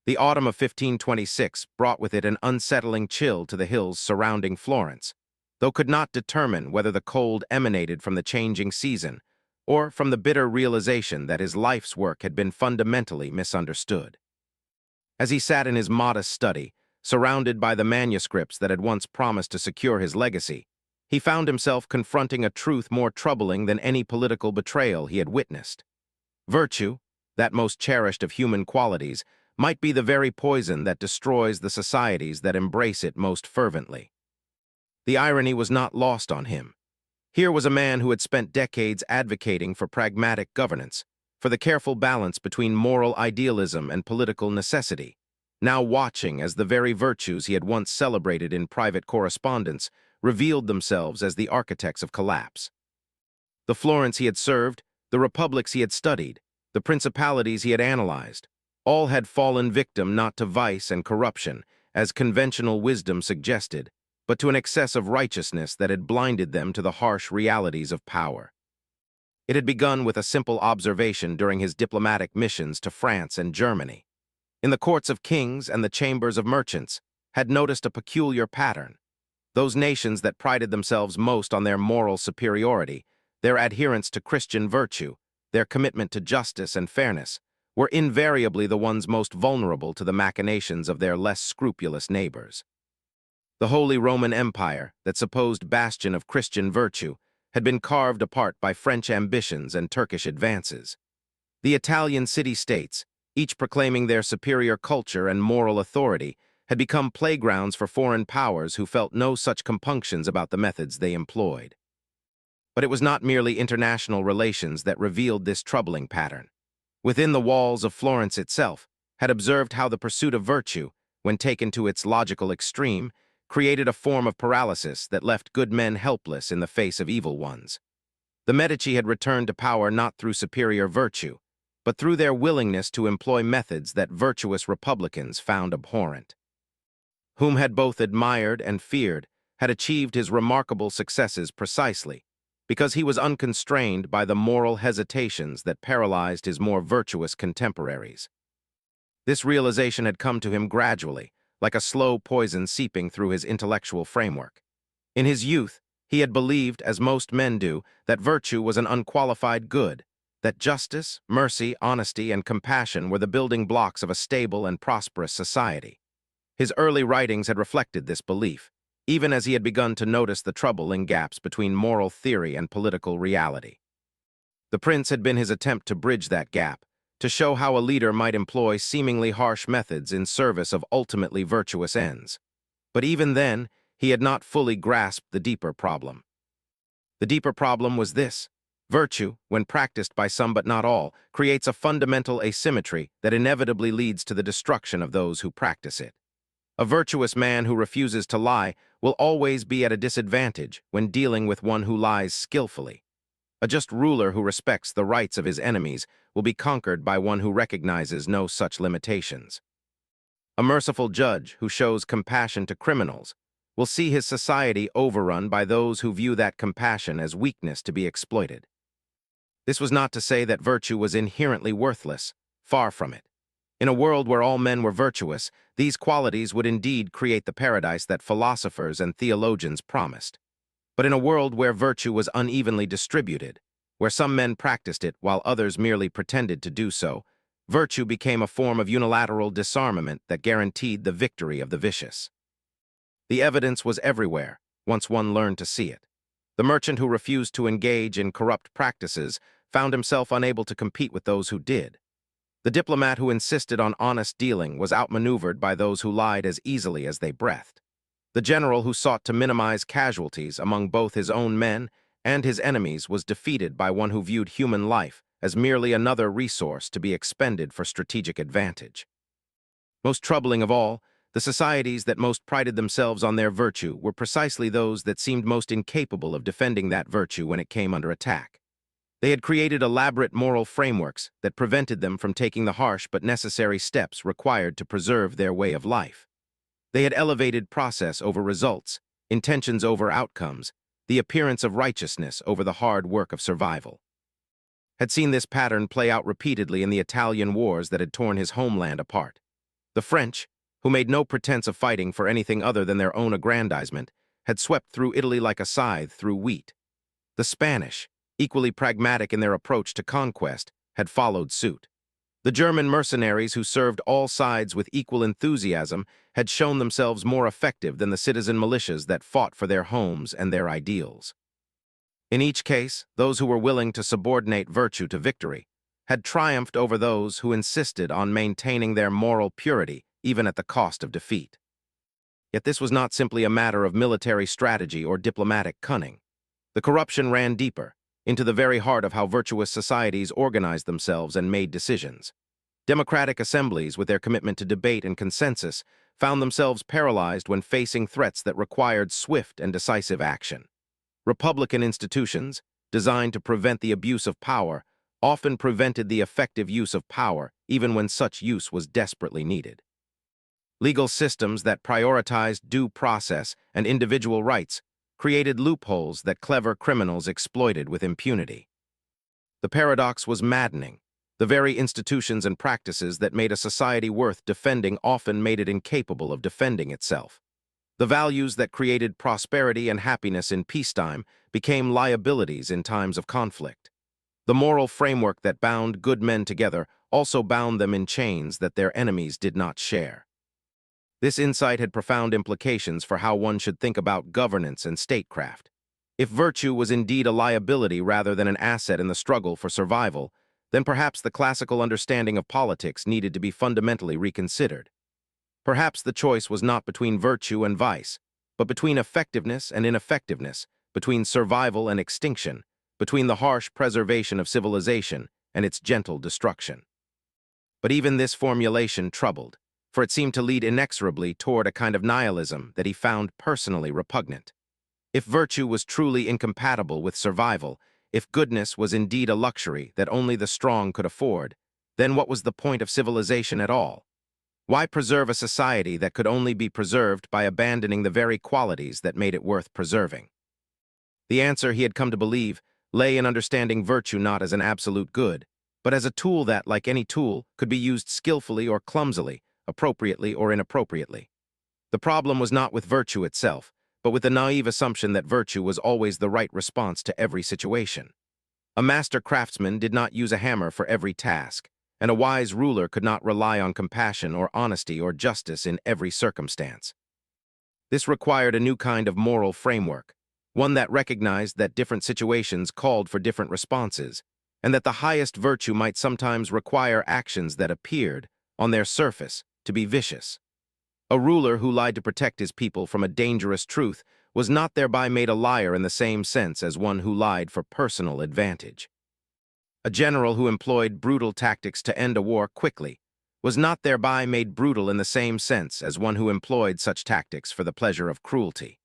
The autumn of 1526 brought with it an unsettling chill to the hills surrounding Florence, though could not determine whether the cold emanated from the changing season or from the bitter realization that his life's work had been fundamentally misunderstood. As he sat in his modest study, surrounded by the manuscripts that had once promised to secure his legacy, he found himself confronting a truth more troubling than any political betrayal he had witnessed. Virtue, that most cherished of human qualities, might be the very poison that destroys the societies that embrace it most fervently. The irony was not lost on him. Here was a man who had spent decades advocating for pragmatic governance, for the careful balance between moral idealism and political necessity, now watching as the very virtues he had once celebrated in private correspondence revealed themselves as the architects of collapse. The Florence he had served, the republics he had studied, the principalities he had analyzed, all had fallen victim not to vice and corruption, as conventional wisdom suggested, but to an excess of righteousness that had blinded them to the harsh realities of power. It had begun with a simple observation during his diplomatic missions to France and Germany. In the courts of kings and the chambers of merchants, had noticed a peculiar pattern. Those nations that prided themselves most on their moral superiority, their adherence to Christian virtue, their commitment to justice and fairness, were invariably the ones most vulnerable to the machinations of their less scrupulous neighbors. The Holy Roman Empire, that supposed bastion of Christian virtue, had been carved apart by French ambitions and Turkish advances. The Italian city-states, each proclaiming their superior culture and moral authority, had become playgrounds for foreign powers who felt no such compunctions about the methods they employed. But it was not merely international relations that revealed this troubling pattern. Within the walls of Florence itself, had observed how the pursuit of virtue, when taken to its logical extreme, created a form of paralysis that left good men helpless in the face of evil ones. The Medici had returned to power not through superior virtue, but through their willingness to employ methods that virtuous republicans found abhorrent. Whom had both admired and feared, had achieved his remarkable successes precisely because he was unconstrained by the moral hesitations that paralyzed his more virtuous contemporaries. This realization had come to him gradually, like a slow poison seeping through his intellectual framework. In his youth, he had believed, as most men do, that virtue was an unqualified good, that justice, mercy, honesty, and compassion were the building blocks of a stable and prosperous society. His early writings had reflected this belief, even as he had begun to notice the troubling gaps between moral theory and political reality. The Prince had been his attempt to bridge that gap, to show how a leader might employ seemingly harsh methods in service of ultimately virtuous ends. But even then, he had not fully grasped the deeper problem. The deeper problem was this: virtue, when practiced by some but not all, creates a fundamental asymmetry that inevitably leads to the destruction of those who practice it. A virtuous man who refuses to lie will always be at a disadvantage when dealing with one who lies skillfully. A just ruler who respects the rights of his enemies will be conquered by one who recognizes no such limitations. A merciful judge who shows compassion to criminals will see his society overrun by those who view that compassion as weakness to be exploited. This was not to say that virtue was inherently worthless, far from it. In a world where all men were virtuous, these qualities would indeed create the paradise that philosophers and theologians promised. But in a world where virtue was unevenly distributed, where some men practiced it while others merely pretended to do so, virtue became a form of unilateral disarmament that guaranteed the victory of the vicious. The evidence was everywhere, once one learned to see it. The merchant who refused to engage in corrupt practices found himself unable to compete with those who did. The diplomat who insisted on honest dealing was outmaneuvered by those who lied as easily as they breathed. The general who sought to minimize casualties among both his own men and his enemies was defeated by one who viewed human life as merely another resource to be expended for strategic advantage. Most troubling of all, the societies that most prided themselves on their virtue were precisely those that seemed most incapable of defending that virtue when it came under attack. They had created elaborate moral frameworks that prevented them from taking the harsh but necessary steps required to preserve their way of life. They had elevated process over results, intentions over outcomes, the appearance of righteousness over the hard work of survival. Had seen this pattern play out repeatedly in the Italian wars that had torn his homeland apart. The French, who made no pretense of fighting for anything other than their own aggrandizement, had swept through Italy like a scythe through wheat. The Spanish, equally pragmatic in their approach to conquest, had followed suit. The German mercenaries who served all sides with equal enthusiasm had shown themselves more effective than the citizen militias that fought for their homes and their ideals. In each case, those who were willing to subordinate virtue to victory had triumphed over those who insisted on maintaining their moral purity even at the cost of defeat. Yet this was not simply a matter of military strategy or diplomatic cunning. The corruption ran deeper, into the very heart of how virtuous societies organized themselves and made decisions. Democratic assemblies, with their commitment to debate and consensus, found themselves paralyzed when facing threats that required swift and decisive action. Republican institutions, designed to prevent the abuse of power, often prevented the effective use of power even when such use was desperately needed. Legal systems that prioritized due process and individual rights created loopholes that clever criminals exploited with impunity. The paradox was maddening. The very institutions and practices that made a society worth defending often made it incapable of defending itself. The values that created prosperity and happiness in peacetime became liabilities in times of conflict. The moral framework that bound good men together also bound them in chains that their enemies did not share. This insight had profound implications for how one should think about governance and statecraft. If virtue was indeed a liability rather than an asset in the struggle for survival, then perhaps the classical understanding of politics needed to be fundamentally reconsidered. Perhaps the choice was not between virtue and vice, but between effectiveness and ineffectiveness, between survival and extinction, between the harsh preservation of civilization and its gentle destruction. But even this formulation troubled, for it seemed to lead inexorably toward a kind of nihilism that he found personally repugnant. If virtue was truly incompatible with survival, if goodness was indeed a luxury that only the strong could afford, then what was the point of civilization at all? Why preserve a society that could only be preserved by abandoning the very qualities that made it worth preserving? The answer, he had come to believe, lay in understanding virtue not as an absolute good, but as a tool that, like any tool, could be used skillfully or clumsily, appropriately or inappropriately. The problem was not with virtue itself, but with the naive assumption that virtue was always the right response to every situation. A master craftsman did not use a hammer for every task, and a wise ruler could not rely on compassion or honesty or justice in every circumstance. This required a new kind of moral framework, one that recognized that different situations called for different responses, and that the highest virtue might sometimes require actions that appeared, on their surface, to be vicious. A ruler who lied to protect his people from a dangerous truth was not thereby made a liar in the same sense as one who lied for personal advantage. A general who employed brutal tactics to end a war quickly was not thereby made brutal in the same sense as one who employed such tactics for the pleasure of cruelty.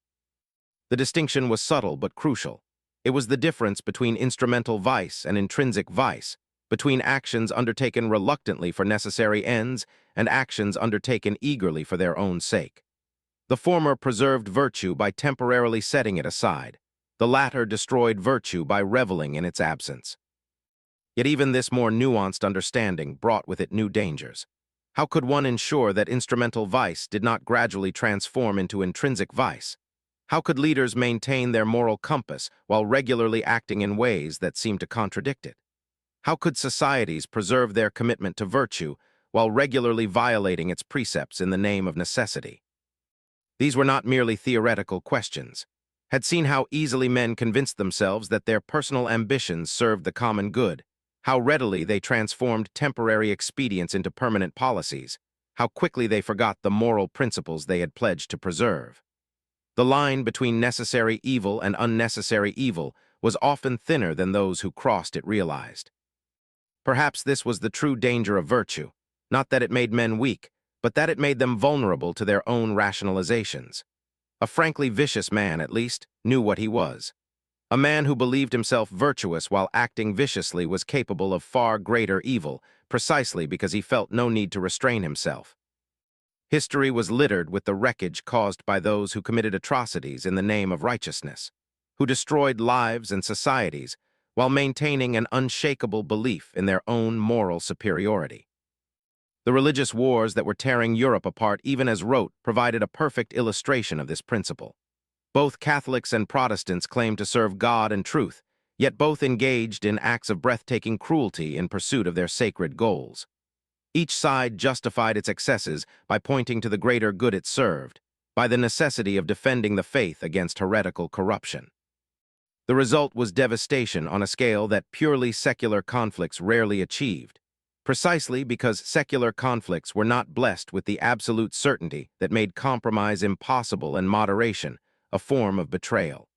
The distinction was subtle but crucial. It was the difference between instrumental vice and intrinsic vice, between actions undertaken reluctantly for necessary ends and actions undertaken eagerly for their own sake. The former preserved virtue by temporarily setting it aside. The latter destroyed virtue by reveling in its absence. Yet even this more nuanced understanding brought with it new dangers. How could one ensure that instrumental vice did not gradually transform into intrinsic vice? How could leaders maintain their moral compass while regularly acting in ways that seemed to contradict it? How could societies preserve their commitment to virtue while regularly violating its precepts in the name of necessity? These were not merely theoretical questions. Had seen how easily men convinced themselves that their personal ambitions served the common good, how readily they transformed temporary expedients into permanent policies, how quickly they forgot the moral principles they had pledged to preserve. The line between necessary evil and unnecessary evil was often thinner than those who crossed it realized. Perhaps this was the true danger of virtue, not that it made men weak, but that it made them vulnerable to their own rationalizations. A frankly vicious man, at least, knew what he was. A man who believed himself virtuous while acting viciously was capable of far greater evil, precisely because he felt no need to restrain himself. History was littered with the wreckage caused by those who committed atrocities in the name of righteousness, who destroyed lives and societies while maintaining an unshakable belief in their own moral superiority. The religious wars that were tearing Europe apart even as wrote provided a perfect illustration of this principle. Both Catholics and Protestants claimed to serve God and truth, yet both engaged in acts of breathtaking cruelty in pursuit of their sacred goals. Each side justified its excesses by pointing to the greater good it served, by the necessity of defending the faith against heretical corruption. The result was devastation on a scale that purely secular conflicts rarely achieved, precisely because secular conflicts were not blessed with the absolute certainty that made compromise impossible and moderation a form of betrayal.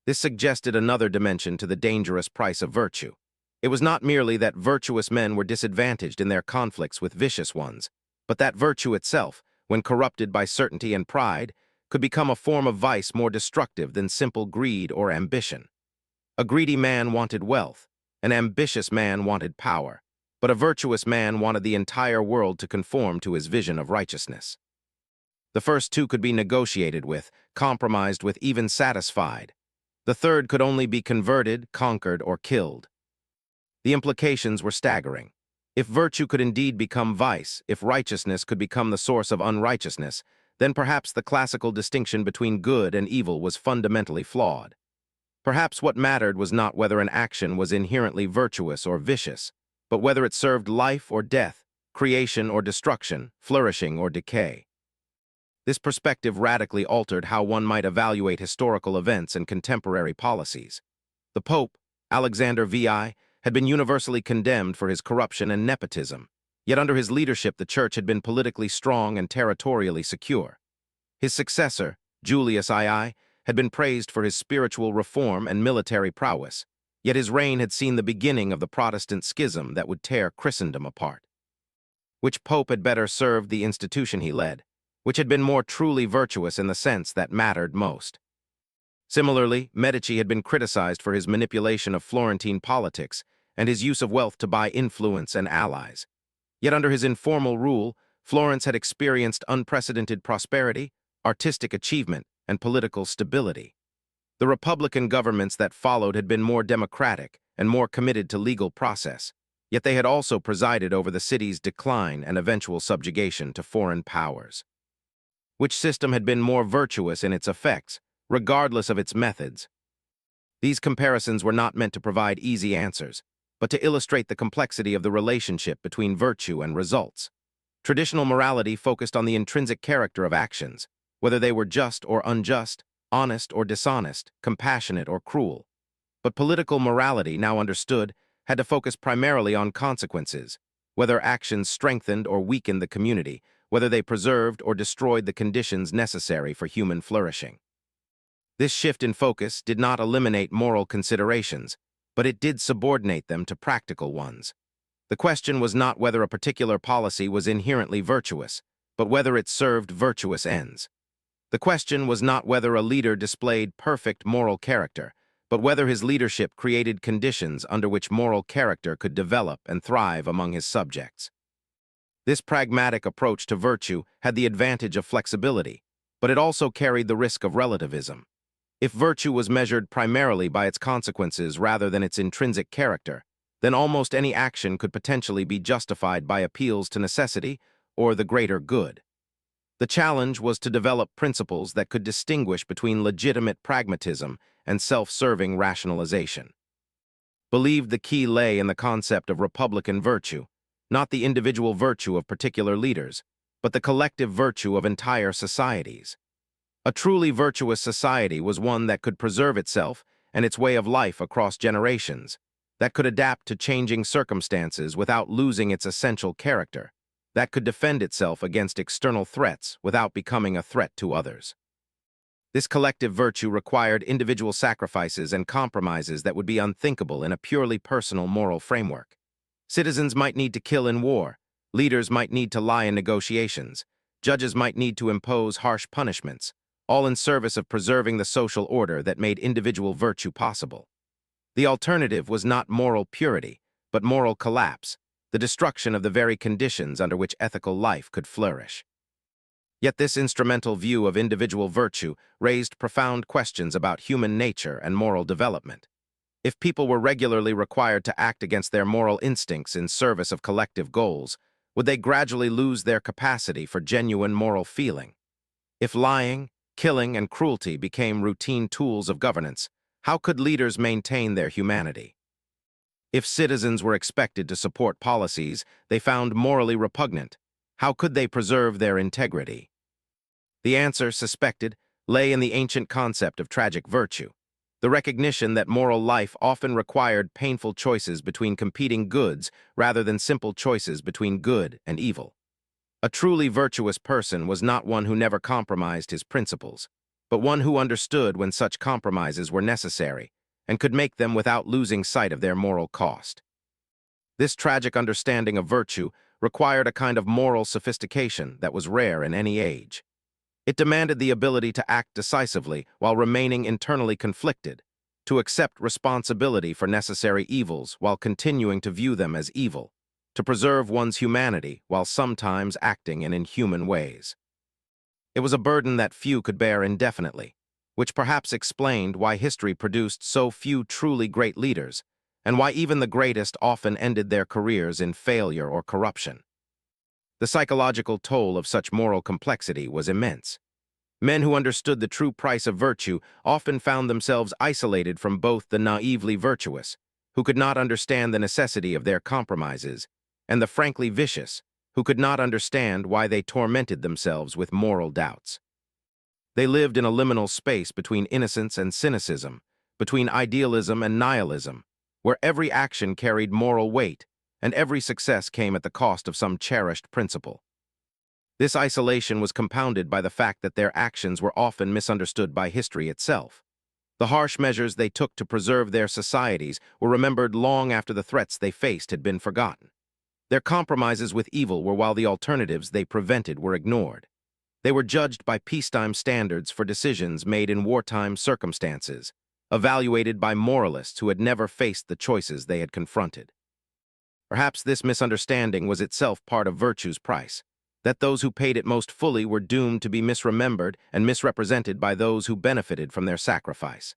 This suggested another dimension to the dangerous price of virtue. It was not merely that virtuous men were disadvantaged in their conflicts with vicious ones, but that virtue itself, when corrupted by certainty and pride, could become a form of vice more destructive than simple greed or ambition. A greedy man wanted wealth, an ambitious man wanted power, but a virtuous man wanted the entire world to conform to his vision of righteousness. The first two could be negotiated with, compromised with, even satisfied. The third could only be converted, conquered, or killed. The implications were staggering. If virtue could indeed become vice, if righteousness could become the source of unrighteousness, then perhaps the classical distinction between good and evil was fundamentally flawed. Perhaps what mattered was not whether an action was inherently virtuous or vicious, but whether it served life or death, creation or destruction, flourishing or decay. This perspective radically altered how one might evaluate historical events and contemporary policies. The Pope, Alexander VI, had been universally condemned for his corruption and nepotism, yet under his leadership the Church had been politically strong and territorially secure. His successor, Julius II, had been praised for his spiritual reform and military prowess, yet his reign had seen the beginning of the Protestant schism that would tear Christendom apart. Which pope had better served the institution he led? Which had been more truly virtuous in the sense that mattered most? Similarly, Medici had been criticized for his manipulation of Florentine politics and his use of wealth to buy influence and allies. Yet under his informal rule, Florence had experienced unprecedented prosperity, artistic achievement, and political stability. The Republican governments that followed had been more democratic and more committed to legal process, yet they had also presided over the city's decline and eventual subjugation to foreign powers. Which system had been more virtuous in its effects, regardless of its methods? These comparisons were not meant to provide easy answers, but to illustrate the complexity of the relationship between virtue and results. Traditional morality focused on the intrinsic character of actions, whether they were just or unjust, honest or dishonest, compassionate or cruel. But political morality, now understood, had to focus primarily on consequences, whether actions strengthened or weakened the community, whether they preserved or destroyed the conditions necessary for human flourishing. This shift in focus did not eliminate moral considerations, but it did subordinate them to practical ones. The question was not whether a particular policy was inherently virtuous, but whether it served virtuous ends. The question was not whether a leader displayed perfect moral character, but whether his leadership created conditions under which moral character could develop and thrive among his subjects. This pragmatic approach to virtue had the advantage of flexibility, but it also carried the risk of relativism. If virtue was measured primarily by its consequences rather than its intrinsic character, then almost any action could potentially be justified by appeals to necessity or the greater good. The challenge was to develop principles that could distinguish between legitimate pragmatism and self-serving rationalization. Believed the key lay in the concept of republican virtue, not the individual virtue of particular leaders, but the collective virtue of entire societies. A truly virtuous society was one that could preserve itself and its way of life across generations, that could adapt to changing circumstances without losing its essential character, that could defend itself against external threats without becoming a threat to others. This collective virtue required individual sacrifices and compromises that would be unthinkable in a purely personal moral framework. Citizens might need to kill in war, leaders might need to lie in negotiations, judges might need to impose harsh punishments, all in service of preserving the social order that made individual virtue possible. The alternative was not moral purity, but moral collapse, the destruction of the very conditions under which ethical life could flourish. Yet this instrumental view of individual virtue raised profound questions about human nature and moral development. If people were regularly required to act against their moral instincts in service of collective goals, Would they gradually lose their capacity for genuine moral feeling? If lying, killing, and cruelty became routine tools of governance, how could leaders maintain their humanity? If citizens were expected to support policies they found morally repugnant, how could they preserve their integrity? The answer, suspected, lay in the ancient concept of tragic virtue, the recognition that moral life often required painful choices between competing goods rather than simple choices between good and evil. A truly virtuous person was not one who never compromised his principles, but one who understood when such compromises were necessary and could make them without losing sight of their moral cost. This tragic understanding of virtue required a kind of moral sophistication that was rare in any age. It demanded the ability to act decisively while remaining internally conflicted, to accept responsibility for necessary evils while continuing to view them as evil, to preserve one's humanity while sometimes acting in inhuman ways. It was a burden that few could bear indefinitely, which perhaps explained why history produced so few truly great leaders, and why even the greatest often ended their careers in failure or corruption. The psychological toll of such moral complexity was immense. Men who understood the true price of virtue often found themselves isolated from both the naively virtuous, who could not understand the necessity of their compromises, and the frankly vicious, who could not understand why they tormented themselves with moral doubts. They lived in a liminal space between innocence and cynicism, between idealism and nihilism, where every action carried moral weight, and every success came at the cost of some cherished principle. This isolation was compounded by the fact that their actions were often misunderstood by history itself. The harsh measures they took to preserve their societies were remembered long after the threats they faced had been forgotten. Their compromises with evil were while the alternatives they prevented were ignored. They were judged by peacetime standards for decisions made in wartime circumstances, evaluated by moralists who had never faced the choices they had confronted. Perhaps this misunderstanding was itself part of virtue's price, that those who paid it most fully were doomed to be misremembered and misrepresented by those who benefited from their sacrifice.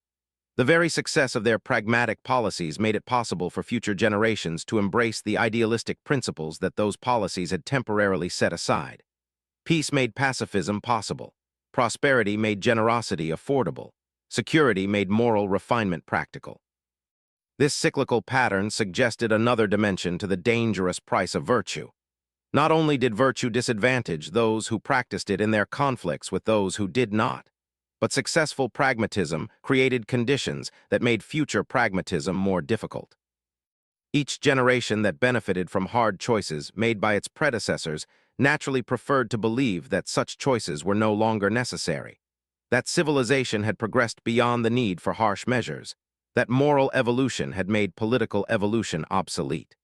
The very success of their pragmatic policies made it possible for future generations to embrace the idealistic principles that those policies had temporarily set aside. Peace made pacifism possible. Prosperity made generosity affordable. Security made moral refinement practical. This cyclical pattern suggested another dimension to the dangerous price of virtue. Not only did virtue disadvantage those who practiced it in their conflicts with those who did not, but successful pragmatism created conditions that made future pragmatism more difficult. Each generation that benefited from hard choices made by its predecessors naturally preferred to believe that such choices were no longer necessary, that civilization had progressed beyond the need for harsh measures, that moral evolution had made political evolution obsolete.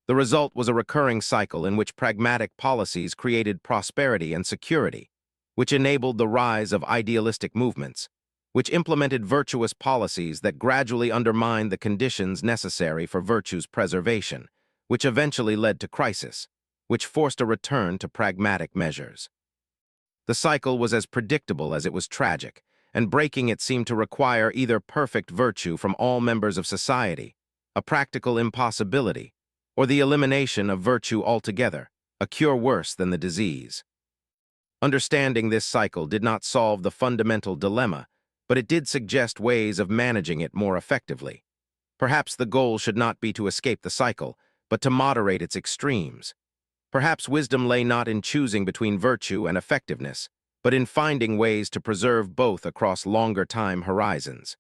The result was a recurring cycle in which pragmatic policies created prosperity and security, which enabled the rise of idealistic movements, which implemented virtuous policies that gradually undermined the conditions necessary for virtue's preservation, which eventually led to crisis, which forced a return to pragmatic measures. The cycle was as predictable as it was tragic, and breaking it seemed to require either perfect virtue from all members of society, a practical impossibility, or the elimination of virtue altogether, a cure worse than the disease. Understanding this cycle did not solve the fundamental dilemma, but it did suggest ways of managing it more effectively. Perhaps the goal should not be to escape the cycle, but to moderate its extremes. Perhaps wisdom lay not in choosing between virtue and effectiveness, but in finding ways to preserve both across longer time horizons.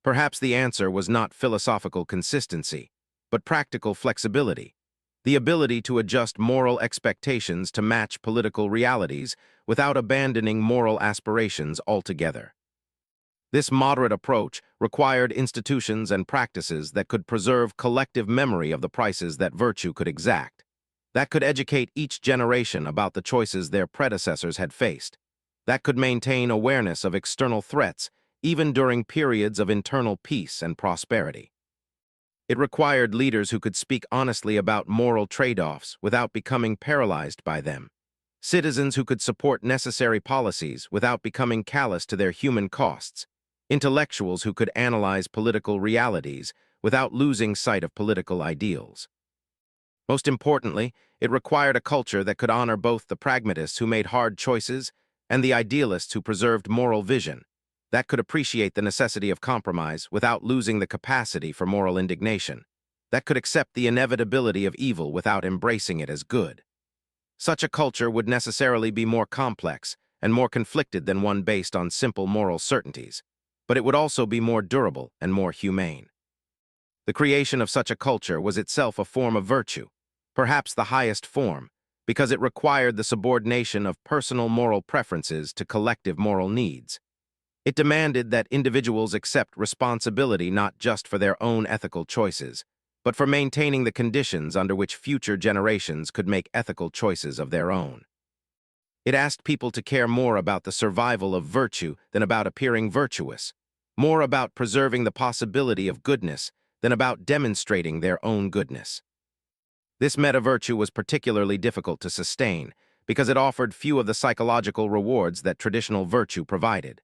Perhaps the answer was not philosophical consistency, but practical flexibility, the ability to adjust moral expectations to match political realities without abandoning moral aspirations altogether. This moderate approach required institutions and practices that could preserve collective memory of the prices that virtue could exact, that could educate each generation about the choices their predecessors had faced, that could maintain awareness of external threats even during periods of internal peace and prosperity. It required leaders who could speak honestly about moral trade-offs without becoming paralyzed by them, citizens who could support necessary policies without becoming callous to their human costs, intellectuals who could analyze political realities without losing sight of political ideals. Most importantly, it required a culture that could honor both the pragmatists who made hard choices and the idealists who preserved moral vision, that could appreciate the necessity of compromise without losing the capacity for moral indignation, that could accept the inevitability of evil without embracing it as good. Such a culture would necessarily be more complex and more conflicted than one based on simple moral certainties, but it would also be more durable and more humane. The creation of such a culture was itself a form of virtue, perhaps the highest form, because it required the subordination of personal moral preferences to collective moral needs. It demanded that individuals accept responsibility not just for their own ethical choices, but for maintaining the conditions under which future generations could make ethical choices of their own. It asked people to care more about the survival of virtue than about appearing virtuous, more about preserving the possibility of goodness than about demonstrating their own goodness. This meta-virtue was particularly difficult to sustain because it offered few of the psychological rewards that traditional virtue provided.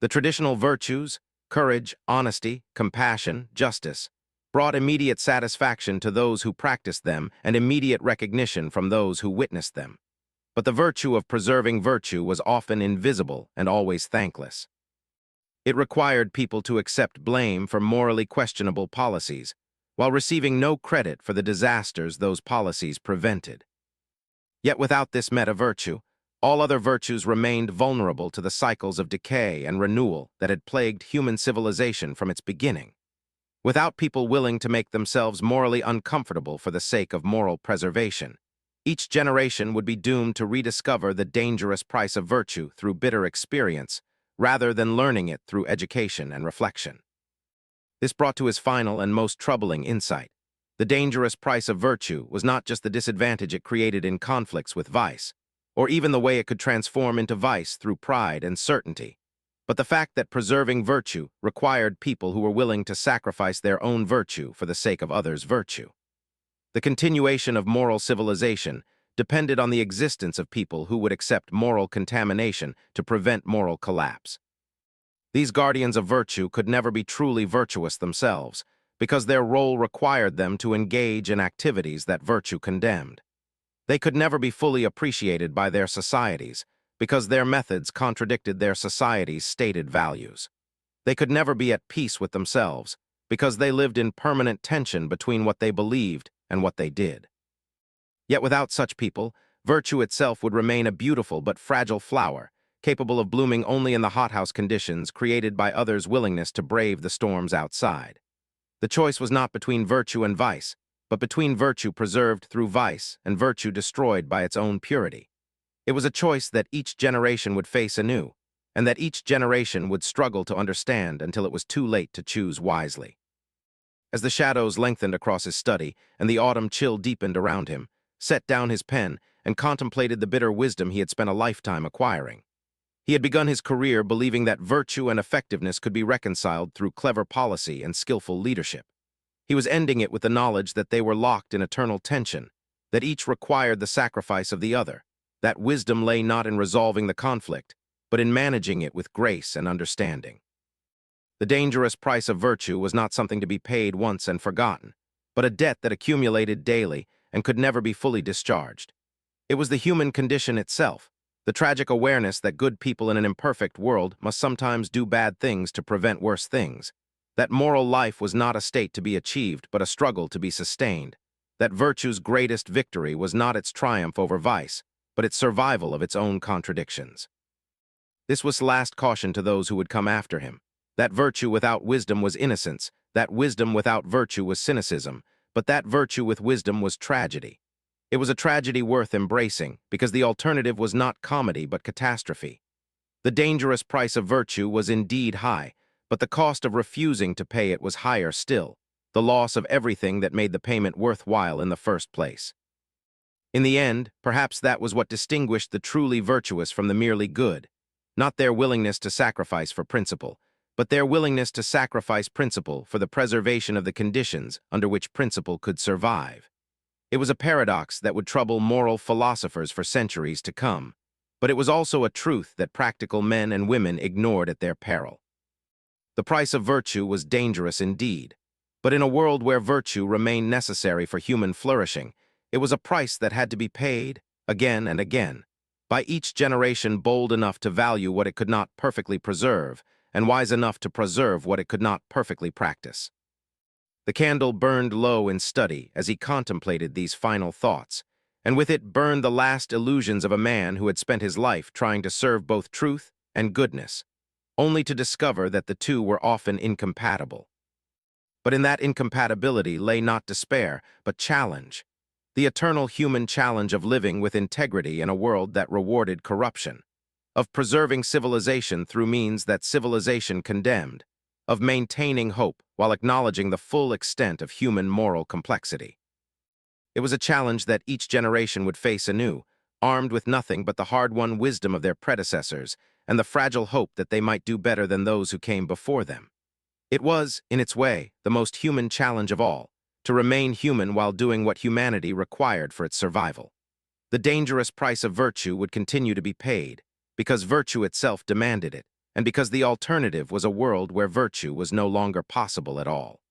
The traditional virtues, courage, honesty, compassion, justice, brought immediate satisfaction to those who practiced them and immediate recognition from those who witnessed them. But the virtue of preserving virtue was often invisible and always thankless. It required people to accept blame for morally questionable policies, while receiving no credit for the disasters those policies prevented. Yet without this meta-virtue, all other virtues remained vulnerable to the cycles of decay and renewal that had plagued human civilization from its beginning. Without people willing to make themselves morally uncomfortable for the sake of moral preservation, each generation would be doomed to rediscover the dangerous price of virtue through bitter experience, rather than learning it through education and reflection. This brought to his final and most troubling insight. The dangerous price of virtue was not just the disadvantage it created in conflicts with vice, or even the way it could transform into vice through pride and certainty, but the fact that preserving virtue required people who were willing to sacrifice their own virtue for the sake of others' virtue. The continuation of moral civilization depended on the existence of people who would accept moral contamination to prevent moral collapse. These guardians of virtue could never be truly virtuous themselves, because their role required them to engage in activities that virtue condemned. They could never be fully appreciated by their societies, because their methods contradicted their society's stated values. They could never be at peace with themselves, because they lived in permanent tension between what they believed and what they did. Yet without such people, virtue itself would remain a beautiful but fragile flower, capable of blooming only in the hothouse conditions created by others' willingness to brave the storms outside. The choice was not between virtue and vice, but between virtue preserved through vice and virtue destroyed by its own purity. It was a choice that each generation would face anew, and that each generation would struggle to understand until it was too late to choose wisely. As the shadows lengthened across his study and the autumn chill deepened around him, set down his pen and contemplated the bitter wisdom he had spent a lifetime acquiring. He had begun his career believing that virtue and effectiveness could be reconciled through clever policy and skillful leadership. He was ending it with the knowledge that they were locked in eternal tension, that each required the sacrifice of the other, that wisdom lay not in resolving the conflict, but in managing it with grace and understanding. The dangerous price of virtue was not something to be paid once and forgotten, but a debt that accumulated daily and could never be fully discharged. It was the human condition itself, the tragic awareness that good people in an imperfect world must sometimes do bad things to prevent worse things, that moral life was not a state to be achieved but a struggle to be sustained, that virtue's greatest victory was not its triumph over vice, but its survival of its own contradictions. This was last caution to those who would come after him. That virtue without wisdom was innocence, that wisdom without virtue was cynicism, but that virtue with wisdom was tragedy. It was a tragedy worth embracing, because the alternative was not comedy but catastrophe. The dangerous price of virtue was indeed high, but the cost of refusing to pay it was higher still, the loss of everything that made the payment worthwhile in the first place. In the end, perhaps that was what distinguished the truly virtuous from the merely good, not their willingness to sacrifice for principle, but their willingness to sacrifice principle for the preservation of the conditions under which principle could survive. It was a paradox that would trouble moral philosophers for centuries to come, but it was also a truth that practical men and women ignored at their peril. The price of virtue was dangerous indeed, but in a world where virtue remained necessary for human flourishing, It was a price that had to be paid, again and again, by each generation bold enough to value what it could not perfectly preserve, and wise enough to preserve what it could not perfectly practice. The candle burned low in study as he contemplated these final thoughts, and with it burned the last illusions of a man who had spent his life trying to serve both truth and goodness, only to discover that the two were often incompatible. But in that incompatibility lay not despair, but challenge, the eternal human challenge of living with integrity in a world that rewarded corruption, of preserving civilization through means that civilization condemned, of maintaining hope while acknowledging the full extent of human moral complexity. It was a challenge that each generation would face anew, armed with nothing but the hard-won wisdom of their predecessors and the fragile hope that they might do better than those who came before them. It was, in its way, the most human challenge of all, to remain human while doing what humanity required for its survival. The dangerous price of virtue would continue to be paid, because virtue itself demanded it, and because the alternative was a world where virtue was no longer possible at all.